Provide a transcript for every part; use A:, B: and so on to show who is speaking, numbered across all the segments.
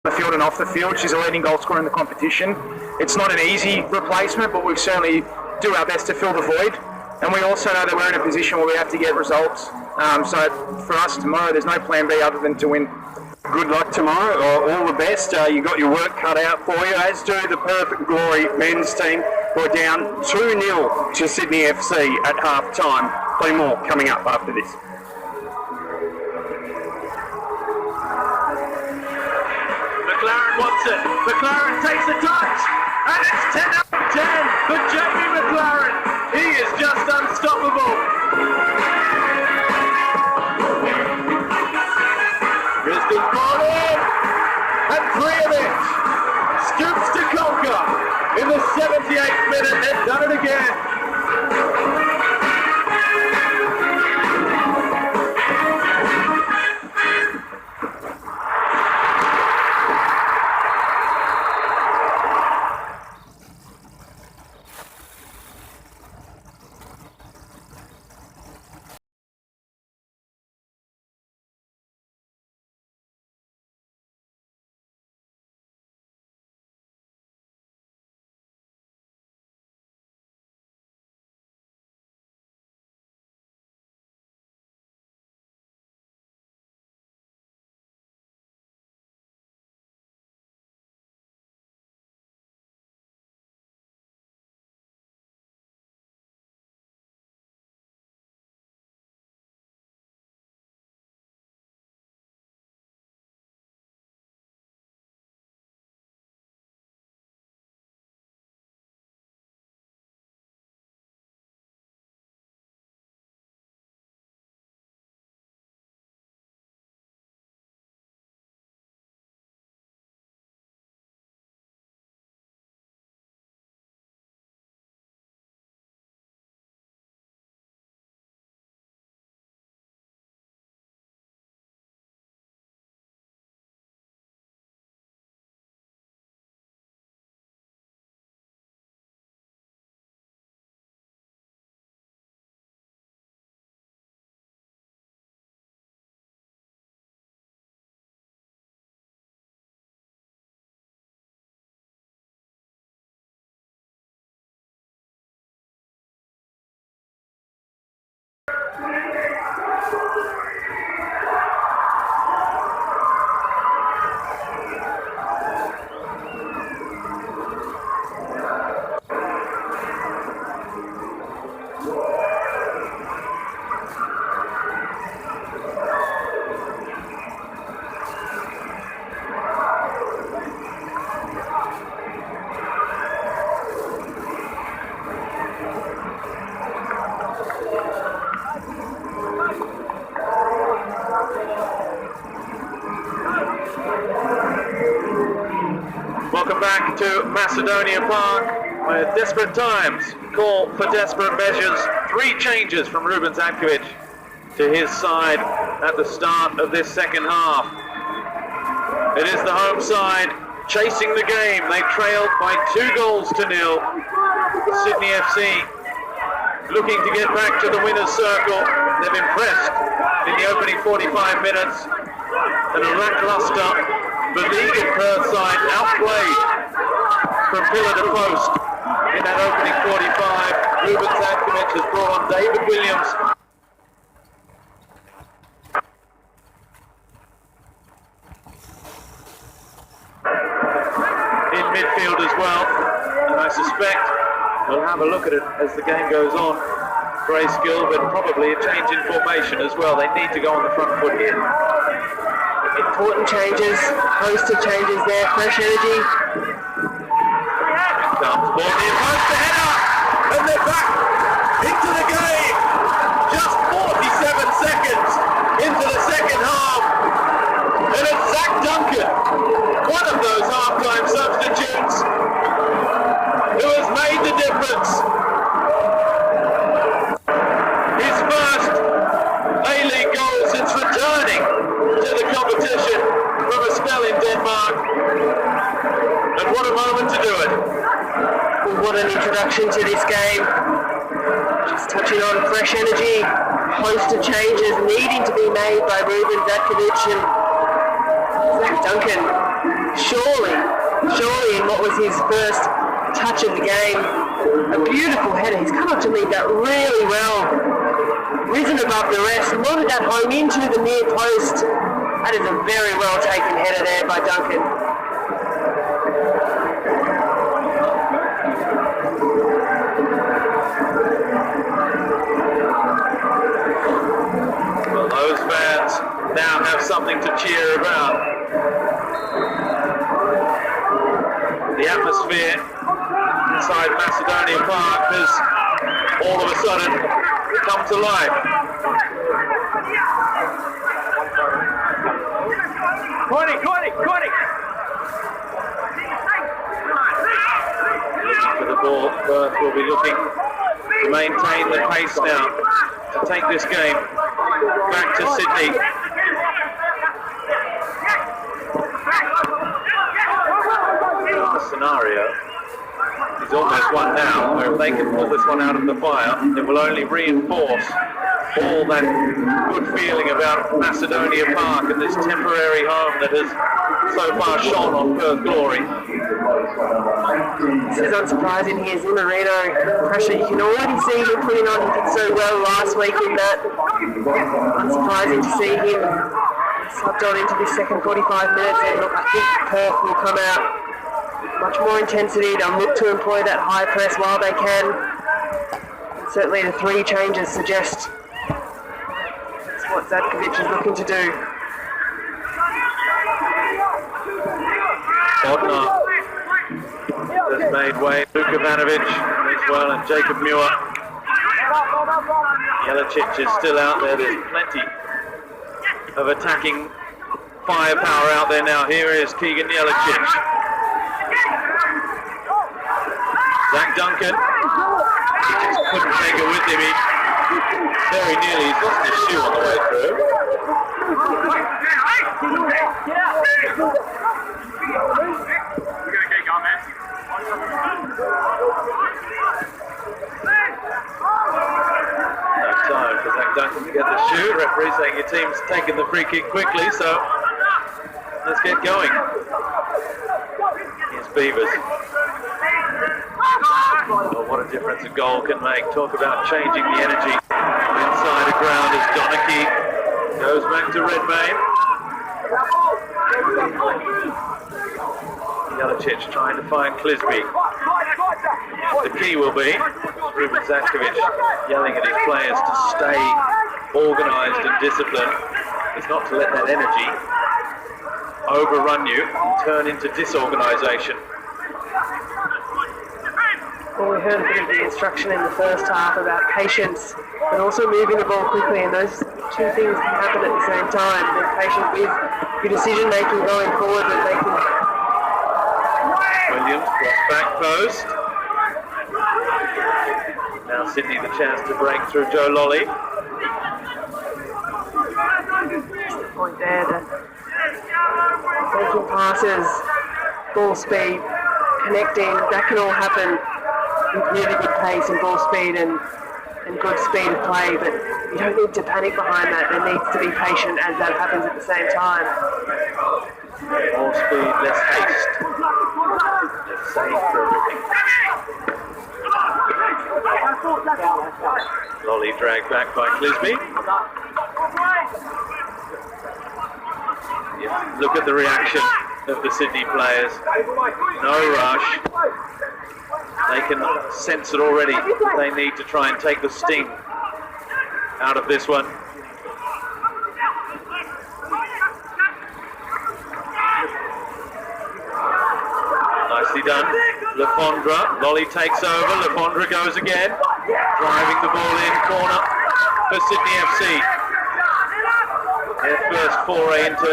A: the field and off the field. She's a leading goal scorer in the competition. It's not an easy replacement, but we certainly do our best to fill the void. And we also know that we're in a position where we have to get results. So for us tomorrow, there's no plan B other than to win.
B: Good luck tomorrow, all the best. You got your work cut out for you, as do the Perfect Glory men's team, who are down 2-0 to Sydney FC at half time. Plenty more coming up after this.
C: McLaren wants it. McLaren takes a touch, and it's 10 out of 10 for Jamie McLaren. He is just unstoppable. Kristen ball in, and 3 of it. Scoops to Colker. In the 78th minute, they've done it again. Welcome back to Macedonia Park, where desperate times call for desperate measures. 3 changes from Ruben Zatkovic to his side at the start of this second half. It is the home side chasing the game. They trailed by 2-0. Sydney FC looking to get back to the winner's circle. They've impressed in the opening 45 minutes, and a lackluster beleaguered Perth side outplayed from pillar to post in that opening 45. Ruben Zatkovic has brought on David Williams. In midfield as well, and I suspect we'll have a look at it as the game goes on. Great skill, but probably a change in formation as well. They need to go on the front foot here.
D: Important changes, host of changes there, fresh energy.
C: Comes ball near post, the header, and they're back into the game. Just 47 seconds into the second half, and it's Zach Duncan, one of those half-time substitutes, who has made the difference. His first A-League goal since returning to the competition from a spell in Denmark, and what a moment to do it.
D: What an introduction to this game. Just touching on fresh energy, host of changes needing to be made by Ruben Zatkovic, and Zach Duncan was his first touch of the game. A beautiful header. He's come up to meet that really well. Risen above the rest, nodded that home into the near post. That is a very well taken header there by Duncan.
C: Well, those fans now have something to cheer about. The atmosphere inside Macedonia Park has all of a sudden come to life. For the ball, Perth will be looking to maintain the pace now, to take this game back to Sydney. The scenario is almost one now, where if they can pull this one out of the fire, it will only reinforce all that good feeling about Macedonia Park and this temporary home that has so far shone on Perth Glory.
D: This is unsurprising. He is in Marino pressure. You can already see him putting on. He did so well last week in that. Unsurprising to see him subbed on into this second 45 minutes. And look, I think Perth will come out much more intensity. They'll look to employ that high press while they can. And certainly the three changes suggest that's what Zadkovic is looking to do.
C: Bodnar has made way. Luka Vanovic as well, and Jacob Muir. Jelicic is still out there. There's plenty of attacking firepower out there now. Here is Keegan Jelicic. Zach Duncan. He just couldn't take it with him. He very nearly, he's lost his shoe on the way through. No time for Zach Duncan to get the shoe. Referee saying your team's taking the free kick quickly, so let's get going. Here's Beavers. Oh, what a difference a goal can make. Talk about changing the energy inside the ground as Donachie goes back to Redmayne. Jelicic trying to find Clisby. The key will be Ruben Zatkovic yelling at his players to stay organised and disciplined. It's not to let that energy overrun you and turn into disorganisation.
D: Well, we heard a bit of the instruction in the first half about patience, but also moving the ball quickly, and those two things can happen at the same time. Being patient with your decision making going forward, but making.
C: Williams, back post. Now Sydney the chance to break through Joe Lolly.
D: The point there that making passes, ball speed, connecting, that can all happen with really good pace and ball speed and good speed of play, but you don't need to panic behind that. There needs to be patient as that happens at the same time.
C: More speed, less haste. Let's save for everything. Lolly dragged back by Clisby. Yeah, look at the reaction of the Sydney players. No rush. They can sense it already. They need to try and take the sting out of this one. Nicely done. Lefondre. Lolly takes over. Lefondre goes again. Driving the ball in. Corner for Sydney FC. Their first foray into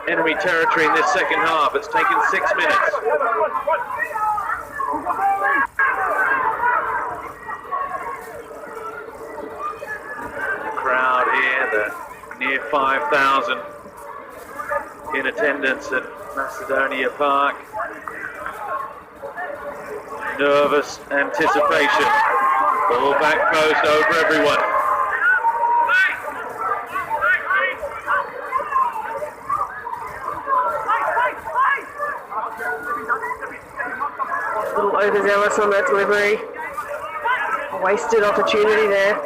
C: enemy territory in this second half. It's taken 6 minutes. Crowd here, the near 5,000 in attendance at Macedonia Park. Nervous anticipation. Ball back post over everyone.
D: little overzealous on that delivery. A wasted opportunity there.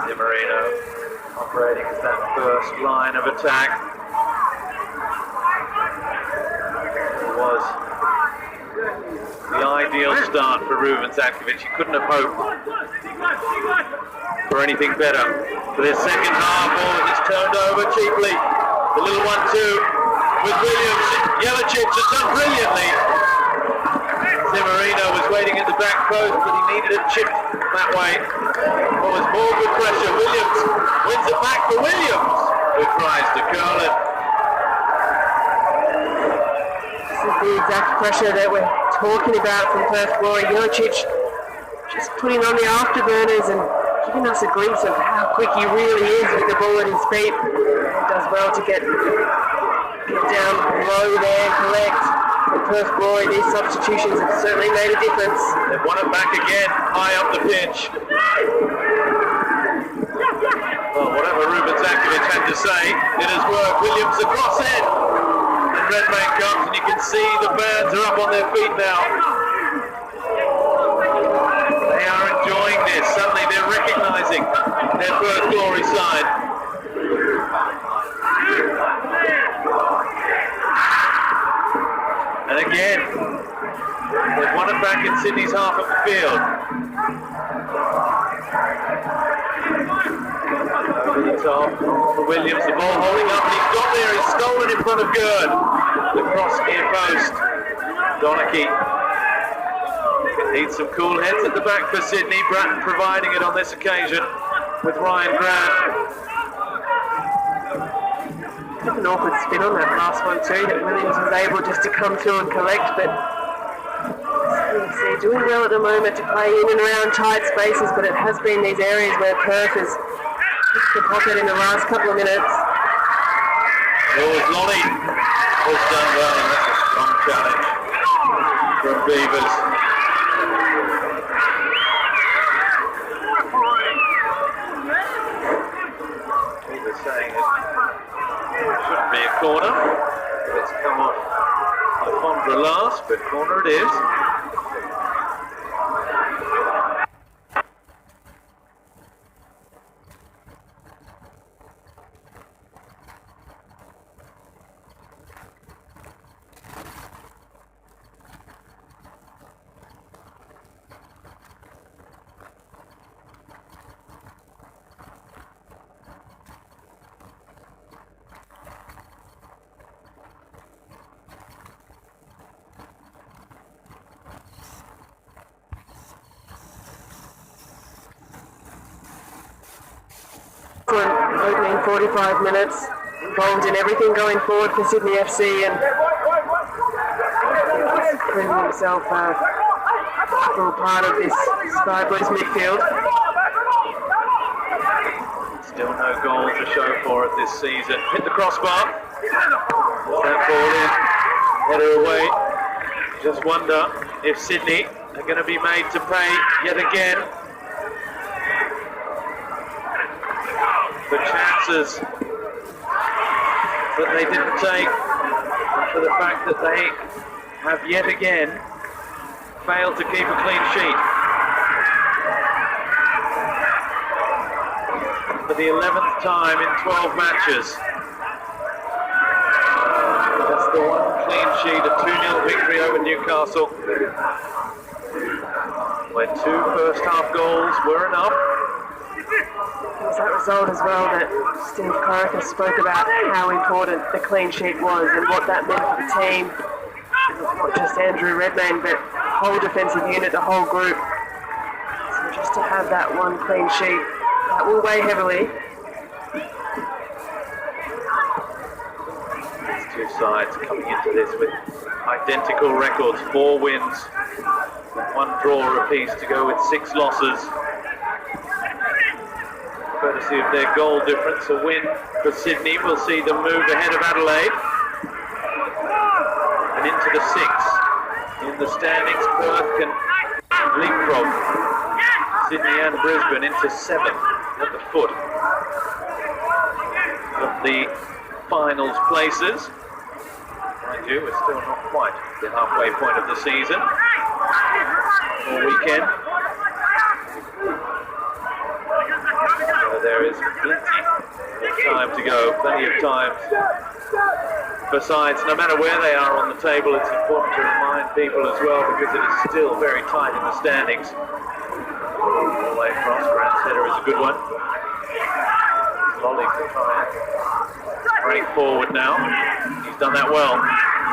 C: Januari operating as that first line of attack. It was the ideal start for Ruben Zatkovic. He couldn't have hoped for anything better. For this second half, ball is turned over cheaply. The little 1-2 with Williams. Jelicic has done brilliantly. Januari was waiting at the back post, but he needed it chipped that way. What was more good pressure. Williams wins it back for Williams, who tries to curl it.
D: This is the exact pressure that we're talking about from Perth Glory. Jelicic just putting on the afterburners and giving us a glimpse of how quick he really is with the ball at his feet. He does well to get down low there and collect. For Perth Glory, these substitutions have certainly made a difference.
C: They've won it back again, high up the pitch. Well, whatever Ruben Zatkovic had to say, it has worked. Williams across it. And Redmayne comes, and you can see the fans are up on their feet now. They are enjoying this. Suddenly they're recognising their Perth Glory side. And again, they've won it back in Sydney's half of the field. Over the top for Williams, the ball holding up, and he's got there, he's stolen in front of Gerd. The cross near post. Donachie. Needs some cool heads at the back for Sydney. Bratton providing it on this occasion with Ryan Grant.
D: An awkward spin on that last one too, that Williams was able just to come through and collect, but they're doing well at the moment to play in and around tight spaces, but it has been these areas where Perth has hit the pocket in the last couple of minutes.
C: Lord Lonnie has done well, and that's a strong challenge from Beavers. Beavers saying it shouldn't be a corner. It's come off by Fondra last, but corner it is.
D: Opening 45 minutes, involved in everything going forward for Sydney FC, and proving himself a little part of this Sky Blues midfield.
C: Still no goal to show for it this season. Hit the crossbar. That ball in. Header away. Just wonder if Sydney are going to be made to pay yet again for chances that they didn't take, and for the fact that they have yet again failed to keep a clean sheet. For the 11th time in 12 matches. That's the one clean sheet, a 2-0 victory over Newcastle, where 2 first half goals were enough.
D: It was that result as well that Steve Corica spoke about how important the clean sheet was and what that meant for the team. Not just Andrew Redmayne, but the whole defensive unit, the whole group. So just to have that one clean sheet, that will weigh heavily.
C: These two sides coming into this with identical records, 4 wins, 1 draw apiece to go with 6 losses. Courtesy of their goal difference, a win for Sydney will see them move ahead of Adelaide and into the 6th in the standings. Perth can leapfrog Sydney and and Brisbane into 7th at the foot of the finals places. Mind you, we're still not quite the halfway point of the season or weekend. So there is plenty of time to go, plenty of time. Besides, no matter where they are on the table, it's important to remind people as well, because it is still very tight in the standings. All the way across, Grant's header is a good one. Lolly to try and break forward now. He's done that well.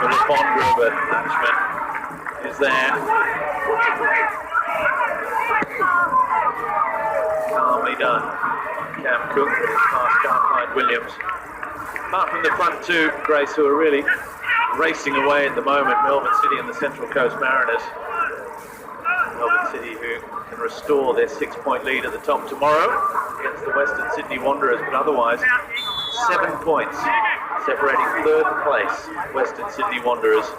C: Philip Bondra, but Latchman is there. Calmly done. Cam Cook past Cartline Williams. Apart from the front two, Grace, who are really racing away at the moment, Melbourne City and the Central Coast Mariners. Melbourne City, who can restore their 6-point lead at the top tomorrow against the Western Sydney Wanderers, but otherwise 7 points separating 3rd place Western Sydney Wanderers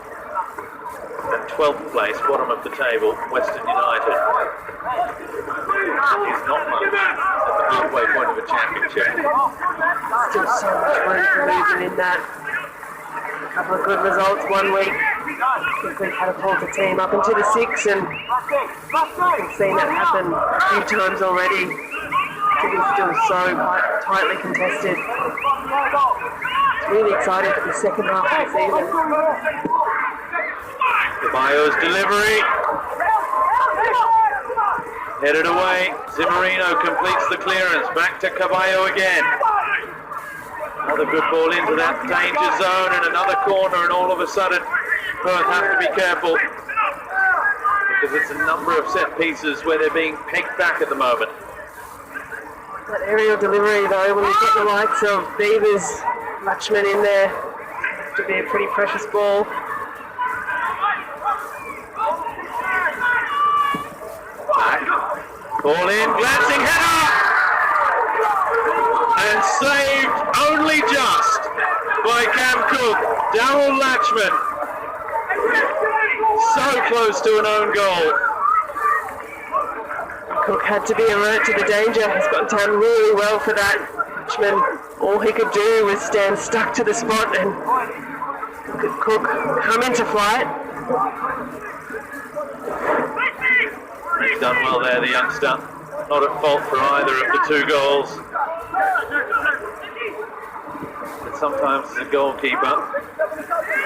C: and 12th place, bottom of the table, Western United. It's not much at the halfway point of a championship.
D: Still so much room for movement in that. A couple of good results one week. Quickly catapult the team up into the 6, and we've seen that happen a few times already. It is still so tightly contested. It's really exciting for the second half of the season.
C: Caballo's delivery. Headed away. Zimmerino completes the clearance. Back to Caballo again. Another good ball into that danger zone and another corner, and all of a sudden Perth have to be careful, because it's a number of set pieces where they're being pegged back at the moment.
D: That aerial delivery though, when you get the likes of Beavers, Latchman in there, to be a pretty precious ball.
C: Back. Ball in, glancing header! And saved only just by Cam Cook. Darryl Latchman. So close to an own goal.
D: Cook had to be alert to the danger. He's got done really well for that. Latchman, all he could do was stand stuck to the spot, and look at Cook come into flight.
C: He's done well there, the youngster. Not at fault for either of the 2 goals. But sometimes as a goalkeeper,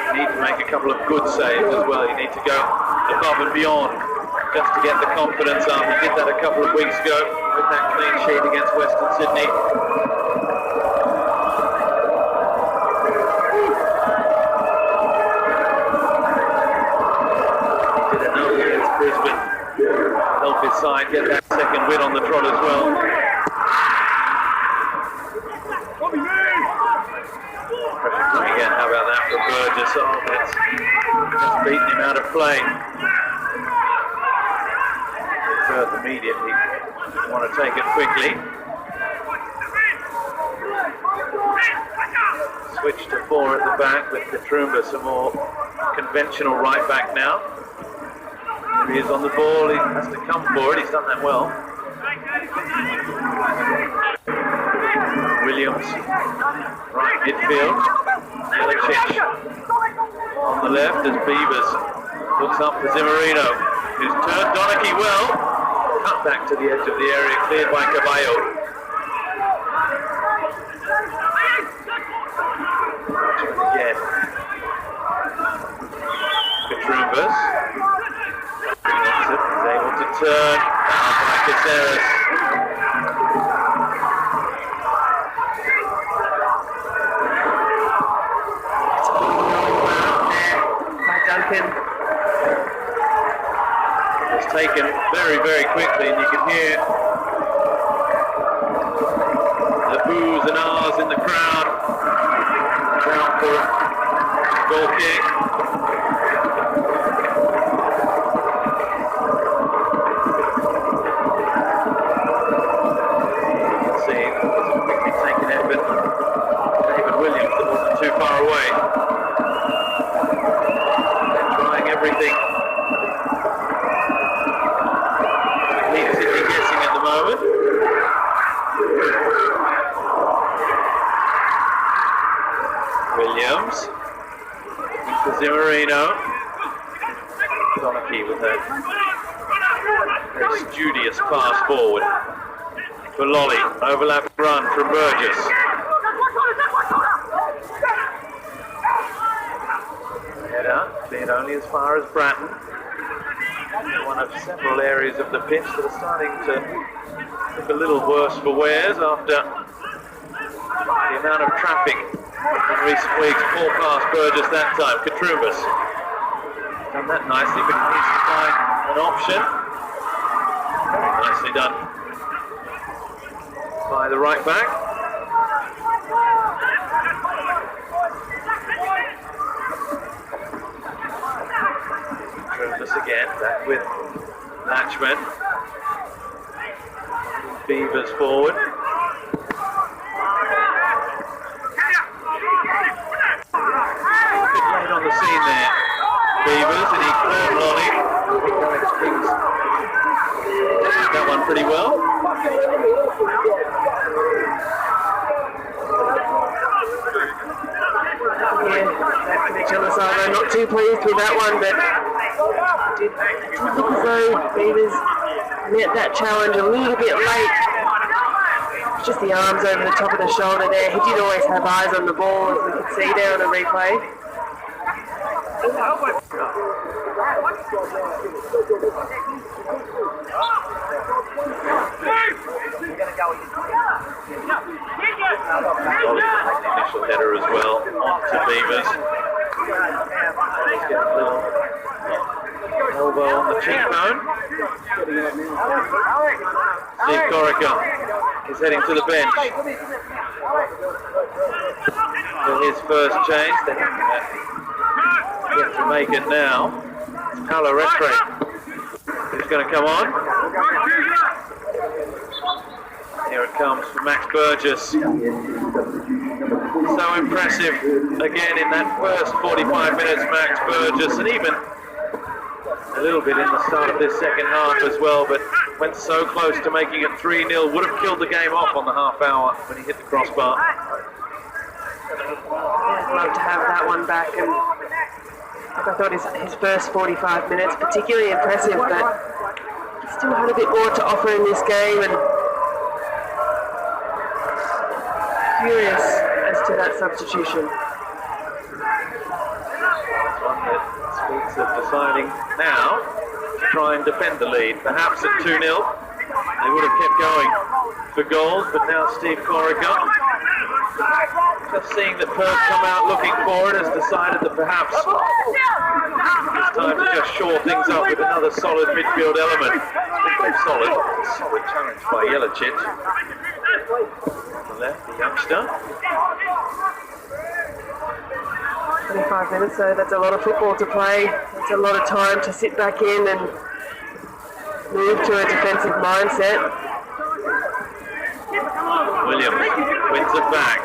C: you need to make a couple of good saves as well. You need to go above and beyond just to get the confidence up. He did that a couple of weeks ago with that clean sheet against Western Sydney. He did enough against Brisbane. Help his side get that second win on the trot as well. Again, how about that for Burgess? Oh, that's just beaten him out of play. Perth immediately want to take it quickly. Switch to 4 at the back with Katrumba, some more conventional right back now. Here he is on the ball, he has to come for it, he's done that well. Williams, right midfield. Jelicic on the left as Beavers looks up for Zimmerino, who's turned Donachie well. Cut back to the edge of the area, cleared by Caballo. Again. Katrumbas. Is able to turn. Down by Caceres. It's taken very, very quickly, and you can hear the boos and ahs in the crowd. Down for a goal kick. You can see it was a quickly taken effort. David Williams, that wasn't too far away. Trying everything. Leaves Sydney guessing at the moment. moment. Williams to Zimmerino. Donachie with a very studious pass forward for Lolly. Overlap run from Burgess. Header, cleared only as far as Bratton. One of several areas of the pitch that are starting to look a little worse for wears after the amount of traffic in recent weeks. Ball past Burgess that time. Katrumbas done that nicely, but he needs to find an option. Very nicely done by the right back. Katrumbas again, back with Latchman. Beavers forward. Late on the scene there, Beavers, and he caught Lolly. Alex Kings did that one pretty well.
D: Yeah, that connection on the sideline, not too pleased with that one, but did look as though Beavers met that challenge a little bit late. Just the arms over the top of the shoulder there. He did always have eyes on the ball, as we could see there on the replay.
C: Initial header as well onto Beavers. Let's get a little elbow on the cheekbone. Steve Corica is heading to the bench for his first change. They have to get to make it now. It's Paolo Restre who's going to come on. Here it comes for Max Burgess. So impressive again in that first 45 minutes, Max Burgess, and even a little bit in the start of this second half as well, but went so close to making it 3-0, would have killed the game off on the half hour when he hit the crossbar.
D: Yeah, I'd love to have that one back, and I thought his first 45 minutes particularly impressive, but he still had a bit more to offer in this game, and curious as to that substitution.
C: One that speaks of deciding now to try and defend the lead. Perhaps at 2-0, they would have kept going for goals, but now Steve Corica, just seeing the Perth come out looking for it, has decided that perhaps it's time to just shore things up with another solid midfield element. Solid challenge by Jelicic. Left, the youngster.
D: 25 minutes, so that's a lot of football to play. It's a lot of time to sit back in and move to a defensive mindset.
C: Williams wins it back.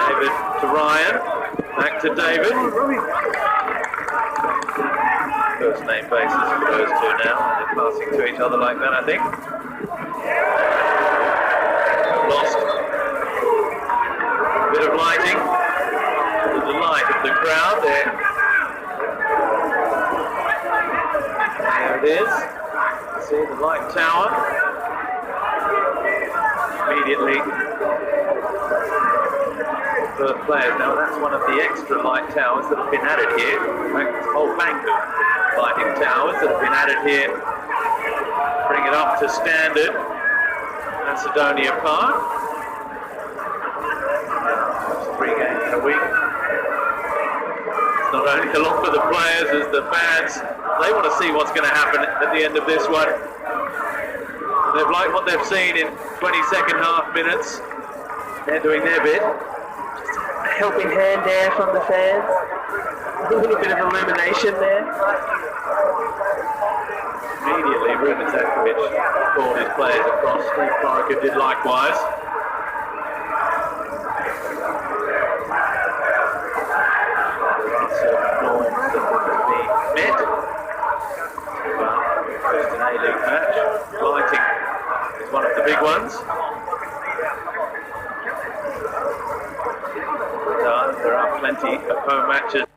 C: David to Ryan. Back to David. First name basis for those two now. They're passing to each other like that, I think. Lost a bit of lighting. The delight of the crowd there. There it is. See the light tower. Immediately for the players. Now that's one of the extra light towers that have been added here. A whole bank of lighting towers that have been added here. Bring it up to standard. Macedonia Park. 3 games in a week. It's not only a lot for the players as the fans. They want to see what's going to happen at the end of this one. They've liked what they've seen in 22nd half minutes. They're doing their bit.
D: Just a helping hand there from the fans. A little bit of illumination there.
C: Immediately, Ruben Zakovic called his players across. Steve Corica did likewise. There are certain norms that want to be met. First an A-League match. Lighting one of the big ones. There are plenty of home matches.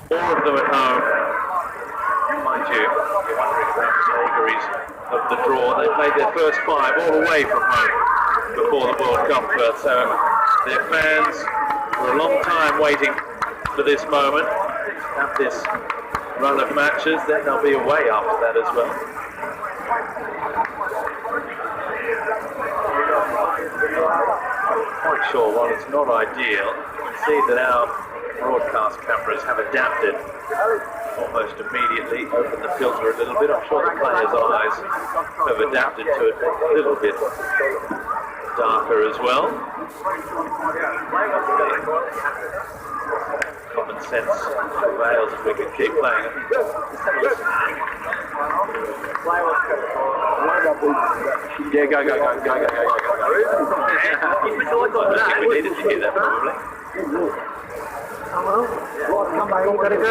C: Four of them at home. Mind you, you're wondering about the vagaries of the draw. They played their first five all away from home before the World Cup. So their fans were a long time waiting for this moment. Have this run of matches, then they'll be away after that as well. Quite sure, while it's not ideal, you can see that our broadcast cameras have adapted almost immediately. Open the filter a little bit. I'm sure the players' eyes have adapted to it a little bit darker as well. Common sense prevails if we can keep playing. Yeah, go. I think we needed to hear that probably.
D: Oh well, you gotta go.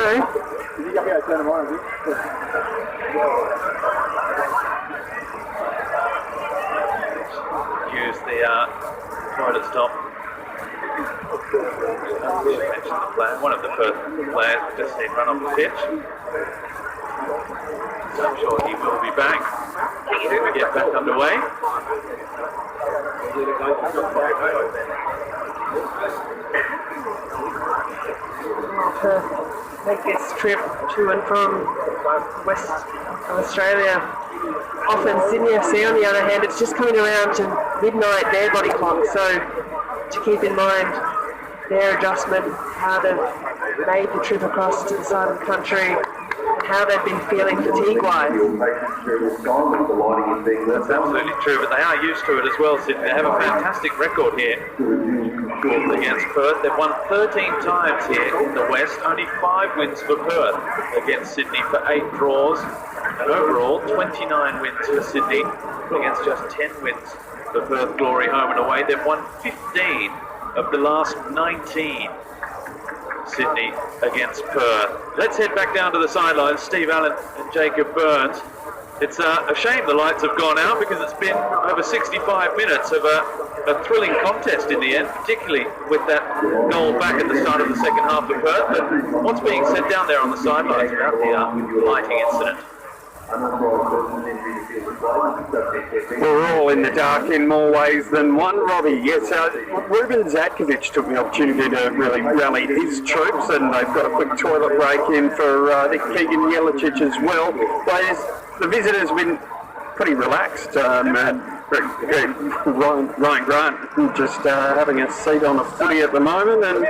C: Use the toilet stop. Mention the player. One of the first players just seen run off the pitch. So I'm sure he will be back as we get back underway.
D: To make this trip to and from west of Australia. Often Sydney FC, on the other hand, it's just coming around to midnight their body clock, so to keep in mind their adjustment, how they've made the trip across to the side of the country, and how they've been feeling fatigue-wise.
C: That's absolutely true, but they are used to it as well, Sydney. They have a fantastic record here against Perth. They've won 13 times here in the West, only 5 wins for Perth against Sydney for 8 draws, and overall 29 wins for Sydney against just 10 wins for Perth Glory home and away. They've won 15 of the last 19, Sydney against Perth. Let's head back down to the sidelines. Steve Allen and Jacob Burns. It's a shame the lights have gone out because it's been over 65 minutes of a thrilling contest in the end, particularly with that goal back at the start of the second half of Perth. But what's being said down there on the sidelines about the lighting incident?
B: We're all in the dark in more ways than one, Robbie. Yes, Ruben Zatkovich took the opportunity to really rally his troops, and they've got a quick toilet break in for I think Keegan Yelich as well. The visitors have been pretty relaxed. Ryan Grant just having a seat on a footy at the moment, and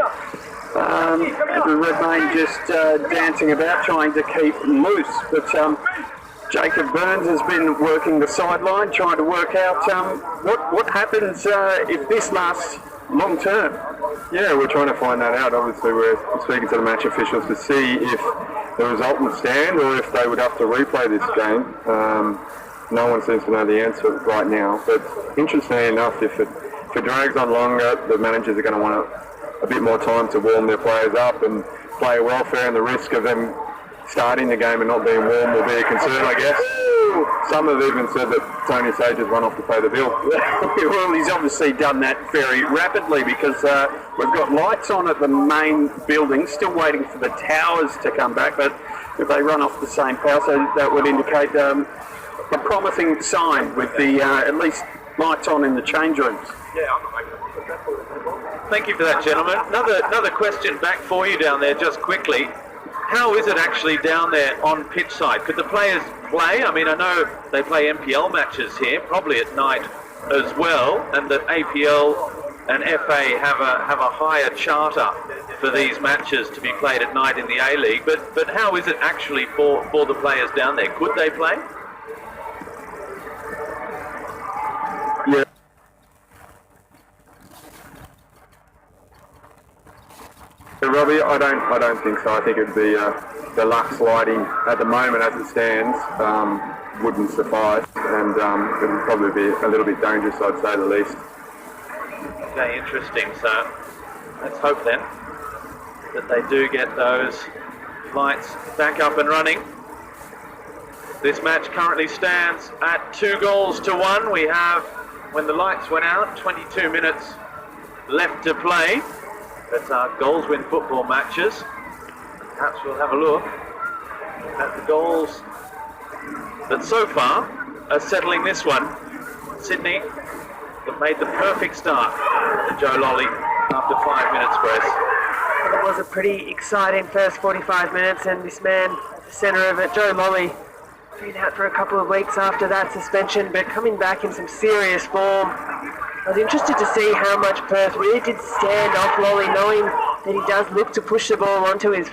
B: Andrew Redmayne just dancing about trying to keep loose. But Jacob Burns has been working the sideline, trying to work out what happens if this lasts long term.
E: Yeah, we're trying to find that out. Obviously, we're speaking to the match officials to see if the result would stand or if they would have to replay this game. No one seems to know the answer right now. But interestingly enough, if it drags on longer, the managers are going to want a bit more time to warm their players up, and player welfare and the risk of them starting the game and not being warm will be a concern, I guess. Some have even said that Tony Sage has run off to pay the bill.
B: Well, he's obviously done that very rapidly because we've got lights on at the main building, still waiting for the towers to come back, but if they run off the same power, so that would indicate a promising sign with the at least lights on in the change rooms.
C: Thank you for that, gentlemen. Another question back for you down there, just quickly. How is it actually down there on pitch side? Could the players play? I mean, I know they play NPL matches here, probably at night as well, and that APL and FA have a higher charter for these matches to be played at night in the A-League. But how is it actually for the players down there? Could they play?
E: Robbie? I don't think so. I think it'd be the luck sliding at the moment as it stands wouldn't suffice, and it would probably be a little bit dangerous, I'd say the least.
C: Okay, interesting. So let's hope then that they do get those lights back up and running. This match currently stands at 2-1. We have, when the lights went out, 22 minutes left to play. That's our goals win football matches. Perhaps we'll have a look at the goals that so far are settling this one. Sydney that made the perfect start to Joe Lolly after 5 minutes, Grace.
D: And it was a pretty exciting first 45 minutes, and this man at the centre of it, Joe Lolly, been out for a couple of weeks after that suspension, but coming back in some serious form. I was interested to see how much Perth really did stand off Lolly, knowing that he does look to push the ball onto his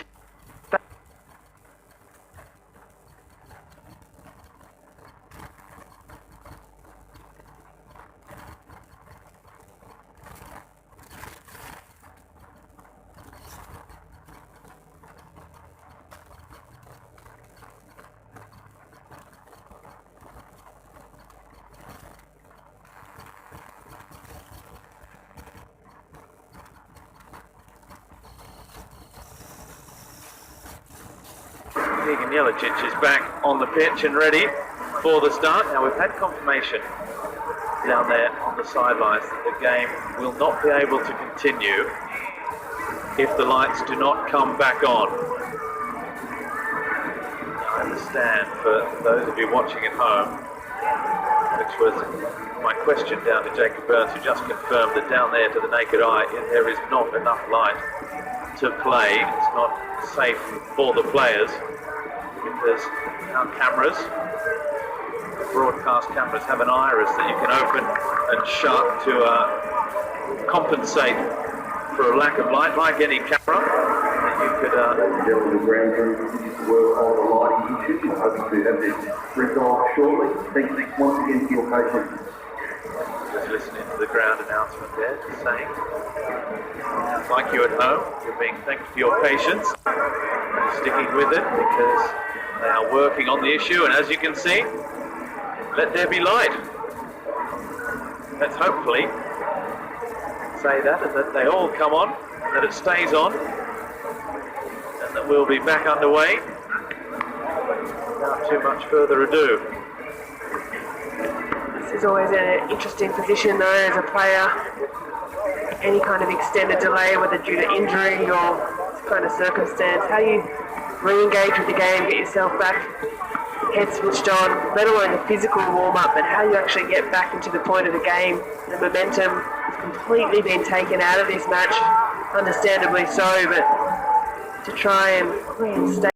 C: Keegan Jelicic is back on the pitch and ready for the start. Now we've had confirmation down there on the sidelines that the game will not be able to continue if the lights do not come back on. I understand, for those of you watching at home, which was my question down to Jacob Burns, who just confirmed that down there to the naked eye there is not enough light to play. It's not safe for the players because our cameras, broadcast cameras, have an iris that you can open and shut to compensate for a lack of light, like any camera. That you could.
F: The ground crew were on the lighting issues. We're hoping to have this resolved shortly. Thanks once again for your patience.
C: Just listening to the ground announcement there, just saying, like you at home, you're being thanked for your patience, sticking with it because they are working on the issue, and as you can see, let there be light. Let's hopefully say that, and that they all come on, and that it stays on, and that we'll be back underway without too much further ado.
D: This is always an interesting position though as a player. Any kind of extended delay, whether due to injury or this kind of circumstance, how you re-engage with the game, get yourself back, head switched on, let alone the physical warm-up, but how you actually get back into the point of the game. The momentum has completely been taken out of this match, understandably so, but to try and reinstate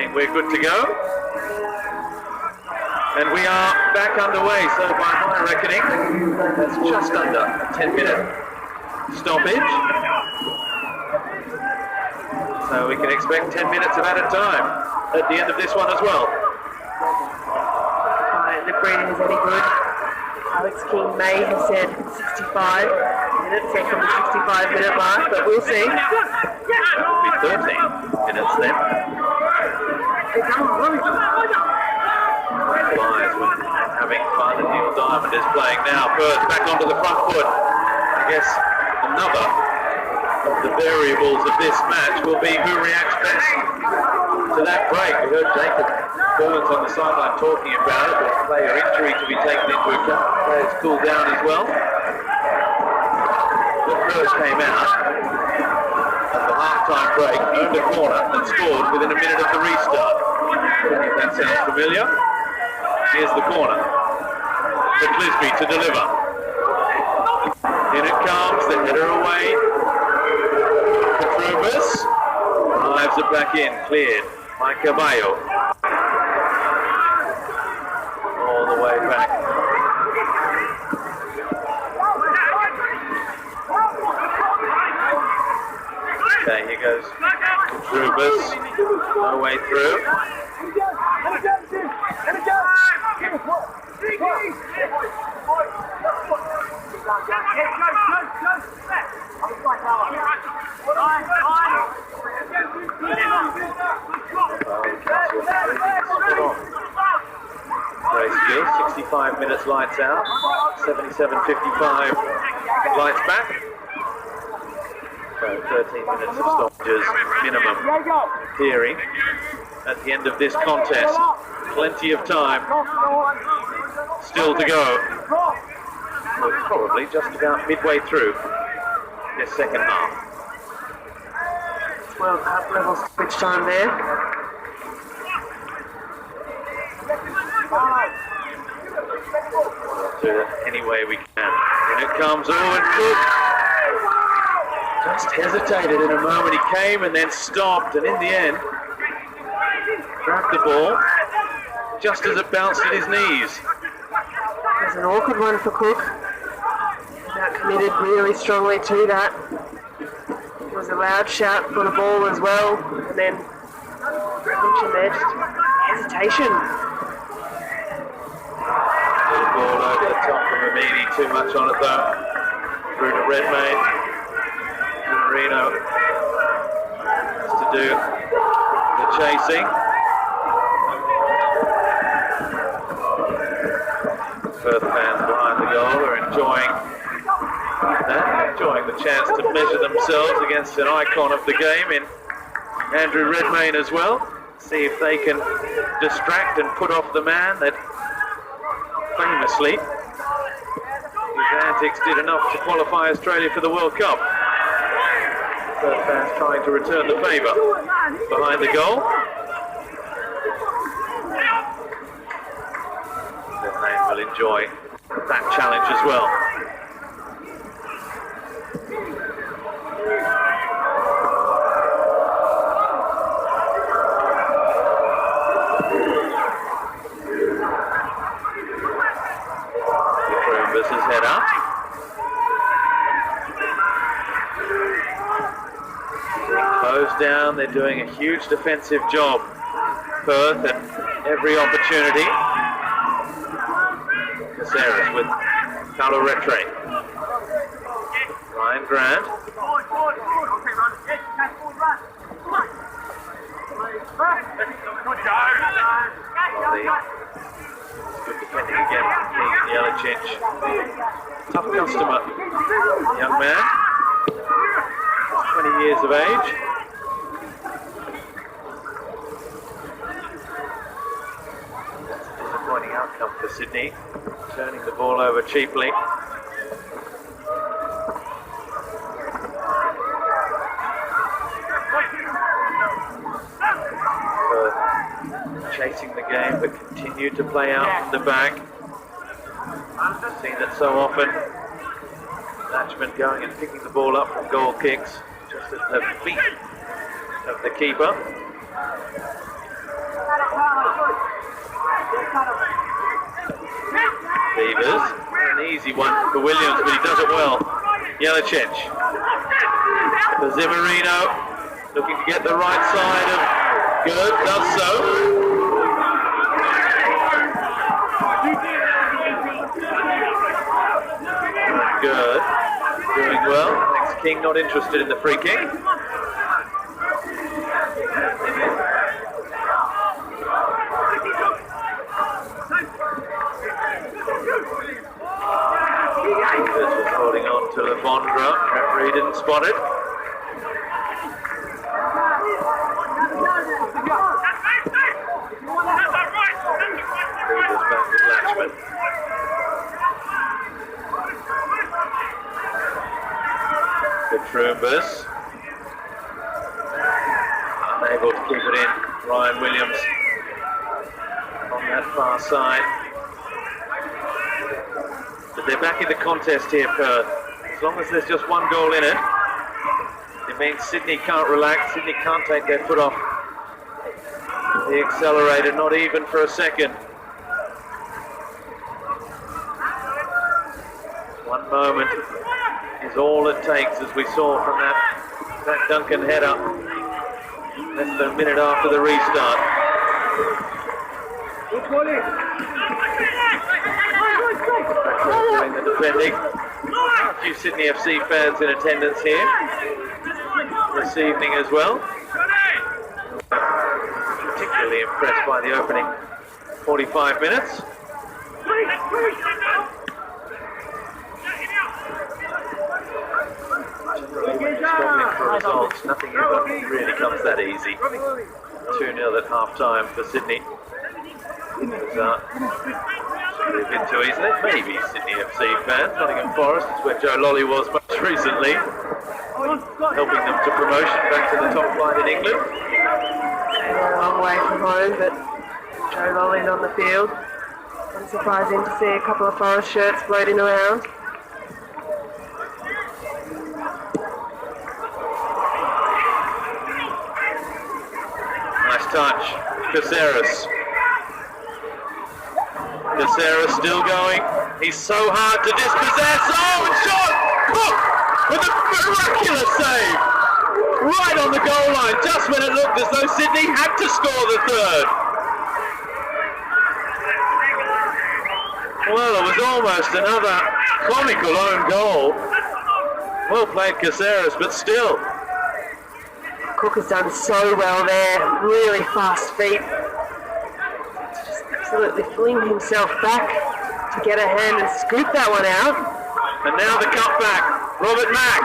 C: saying we're good to go. And we are back underway, so by my reckoning, that's just under a 10-minute stoppage. So we can expect 10 minutes of added time at the end of this one as well.
D: The breeding is any good. Alex King may have said 65 minutes, so from the 65-minute mark, but we'll see.
C: That will be 13 minutes then. Flies with having fun, and Neil Diamond is playing now. Perth back onto the front foot. I guess another of the variables of this match will be who reacts best to that break. We heard Jacob Burns on the sideline talking about it, with player injury to be taken into account. Players cool down as well. But Perth came out at the half-time break, earned a corner and scored within a minute of the restart. If that sounds familiar. Here's the corner for Clisby to deliver. In it comes, the header away. Petrubis drives it back in, cleared by Caballo. All the way back. Okay, here goes Petrubis, no way through. Great skill, 65 minutes lights out, 77.55 lights back. So 13 minutes of stoppages minimum appearing at the end of this contest. Plenty of time still to go. We're probably just about midway through this second half.
D: World Cup level switch time there.
C: We'll do it any way we can. And it comes, and Cook just hesitated in a moment. He came and then stopped, and in the end, grabbed the ball just as it bounced at his knees.
D: There's an awkward one for Cook. That committed really strongly to that. There was a loud shout for the ball as well, and then mentioned there, just hesitation.
C: Little ball over the top from Amini, too much on it though. Through to Redmayne. Marino has to do the chasing. Perth fans behind the goal are enjoying the chance to measure themselves against an icon of the game in Andrew Redmayne as well. See if they can distract and put off the man that famously his antics did enough to qualify Australia for the World Cup. Perth fans trying to return the favour behind the goal. Redmayne will enjoy that challenge as well. His header. Close down, they're doing a huge defensive job. Perth at every opportunity. Caceres with Paulo Retre. Ryan Grant. Good defending again from King and Jeličić. Tough customer, young man. 20 years of age. That's a disappointing outcome for Sydney. Turning the ball over cheaply. Chasing the game, but continued to play out from the back. I've seen it so often. Latchman going and picking the ball up from goal kicks, just at the feet of the keeper. Beavers, an easy one for Williams, but he does it well. Jelicic for Zimmerino, looking to get the right side of Good, does so. Good, doing well. Alex King not interested in the free kick. Holding on to Levondra. Referee didn't spot it. Back with Latchman. Petrumbus. Unable to keep it in. Ryan Williams on that far side. But they're back in the contest here, Perth. As long as there's just one goal in it, it means Sydney can't relax, Sydney can't take their foot off the accelerator, not even for a second. One moment is all it takes, as we saw from that Zach Duncan header less than a minute after the restart. Doing the defending. A few Sydney FC fans in attendance here this evening as well. Particularly impressed by the opening 45 minutes. Generally, when you're struggling for results, nothing ever really comes that easy. 2-0 at half-time for Sydney. A bit too easily. Maybe Sydney FC fans. Nottingham Forest is where Joe Lolly was most recently, helping them to promotion back to the top flight in England.
D: They're a long way from home, but Joe Lolly on the field. Unsurprising to see a couple of Forest shirts floating around.
C: Nice touch. Caceres. Caceres still going. He's so hard to dispossess. Oh, and shot! Cook with a miraculous save! Right on the goal line, just when it looked as though Sydney had to score the third. Well, it was almost another comical own goal. Well played, Caceres, but still.
D: Cook has done so well there. Really fast feet. Absolutely fling himself back to get a hand and scoop that one out.
C: And now the cutback. Robert Mack.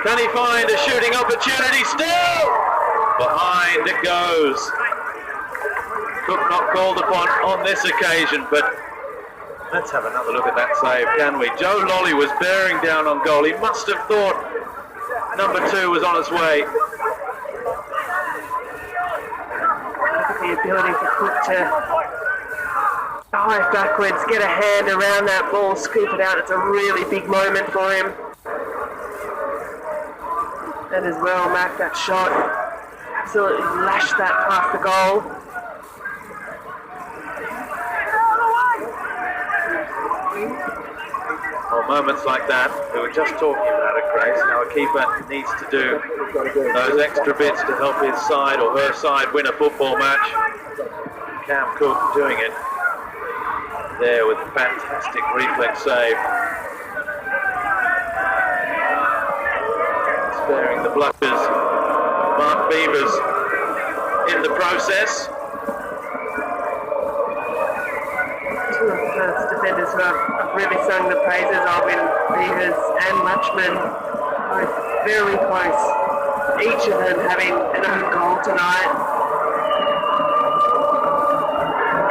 C: Can he find a shooting opportunity? Still! Behind it goes. Cook not called upon on this occasion, but let's have another look at that save, can we? Joe Lolly was bearing down on goal. He must have thought number 2 was on its way.
D: The ability for Cook to dive backwards, get a hand around that ball, scoop it out. It's a really big moment for him. And as well, Mac, that shot, absolutely lashed that past the goal.
C: Well, moments like that, we were just talking about it, Grace, how a keeper needs to do those extra bits to help his side or her side win a football match. Cam Cook doing it there with a fantastic reflex save. Sparing the blushes. Mark Beavers in the process.
D: Two of the first defenders who have really sung the praises of in Beavers and Latchman, both very close. Each of them having an own goal tonight.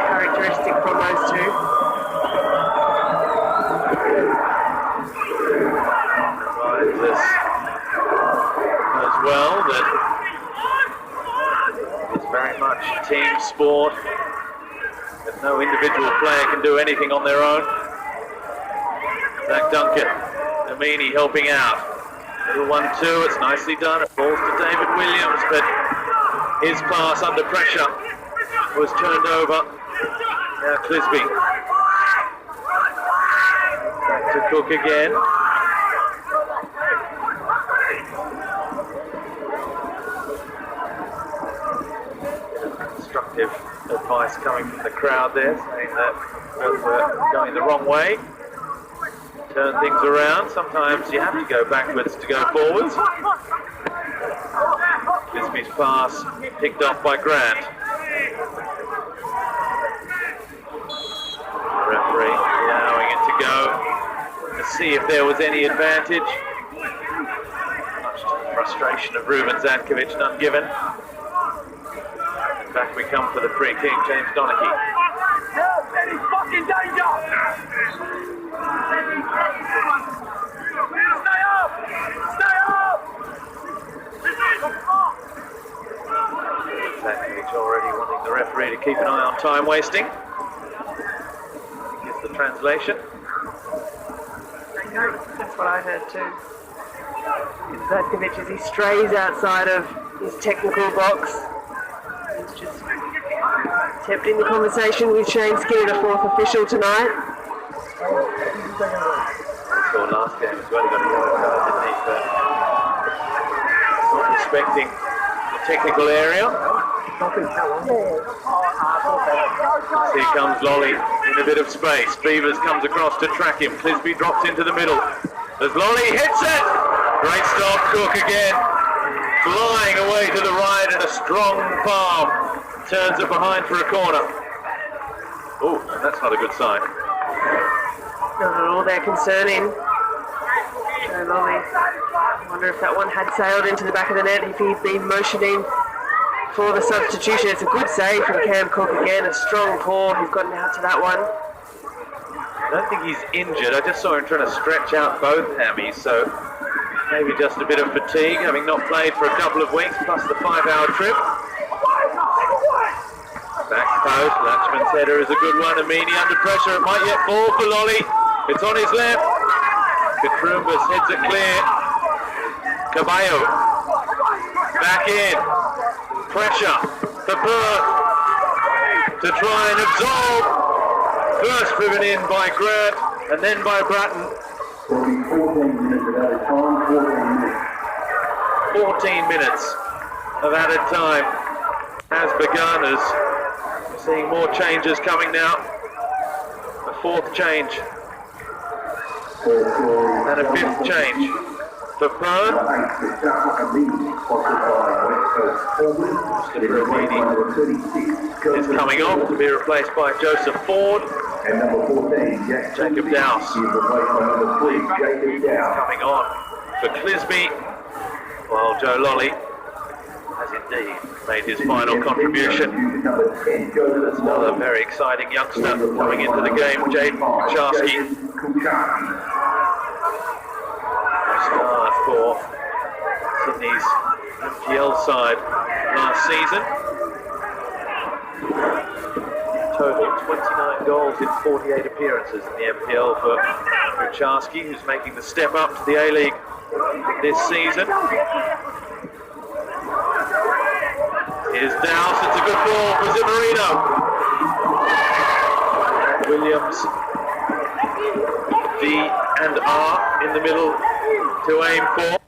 D: Characteristic from those two.
C: Reminds us as well that it's very much team sport, that no individual player can do anything on their own. Zach Duncan, Amini helping out. Little 1-2, it's nicely done. It falls to David Williams, but his pass under pressure was turned over. Now Clisby. Back to Cook again. Constructive advice coming from the crowd there, saying that both were going the wrong way. Turn things around. Sometimes you have to go backwards to go forwards. Clisby's pass picked off by Grant. The referee allowing it to go to see if there was any advantage. Much to the frustration of Ruben Zadkovic, none given. And back we come for the free kick, James Donachie.
G: Any fucking danger! Stay up! Stay up!
C: Zadkovic already wanting the referee to keep an eye on time wasting. Here's the translation.
D: That's what I heard too. Zadkovic, as he strays outside of his technical box, he's just attempting the conversation with Shane Skinner, the fourth official tonight.
C: Saw last game as well, he got a yellow card, didn't he? But not respecting the technical area. Here comes Lolly in a bit of space. Beavers comes across to track him. Clisby drops into the middle. As Lolly hits it! Great stop, Cook again. Flying away to the right in a strong palm. Turns it behind for a corner. Oh, that's not a good sign.
D: Not at all that concerning. So Lolly, I wonder if that one had sailed into the back of the net, if he'd been motioning for the substitution. It's a good save from Cam Cook again, a strong paw. He's gotten out to that one.
C: I don't think he's injured. I just saw him trying to stretch out both hammies, so maybe just a bit of fatigue, having not played for a couple of weeks, plus the 5-hour trip. Back post, Latchman's header is a good one. Amini under pressure, it might yet fall for Lolly. It's on his left. Katrumbas heads it clear. Caballo. Back in. Pressure for Perth to try and absorb. First driven in by Grant and then by Bratton.
F: 14 minutes of added time,
C: 14 minutes of added time has begun, as we're seeing more changes coming now. A fourth change and a fifth change for Perth. Is coming off to be replaced by Joseph Ford.
F: And number 14,
C: Jacob Dowse
F: is replaced by number 3, Jacob Dowse.
C: coming on for Clisby, while Joe Lolly has indeed made his final contribution. That's another very exciting youngster coming into the game, Jaden Kucharski. Start for Sydney's MPL side last season. Total 29 goals in 48 appearances in the MPL for Kucharski, who's making the step up to the A-League this season. Here's Dowse, it's a good ball for Zimmerino. Williams, D and R in the middle to aim for.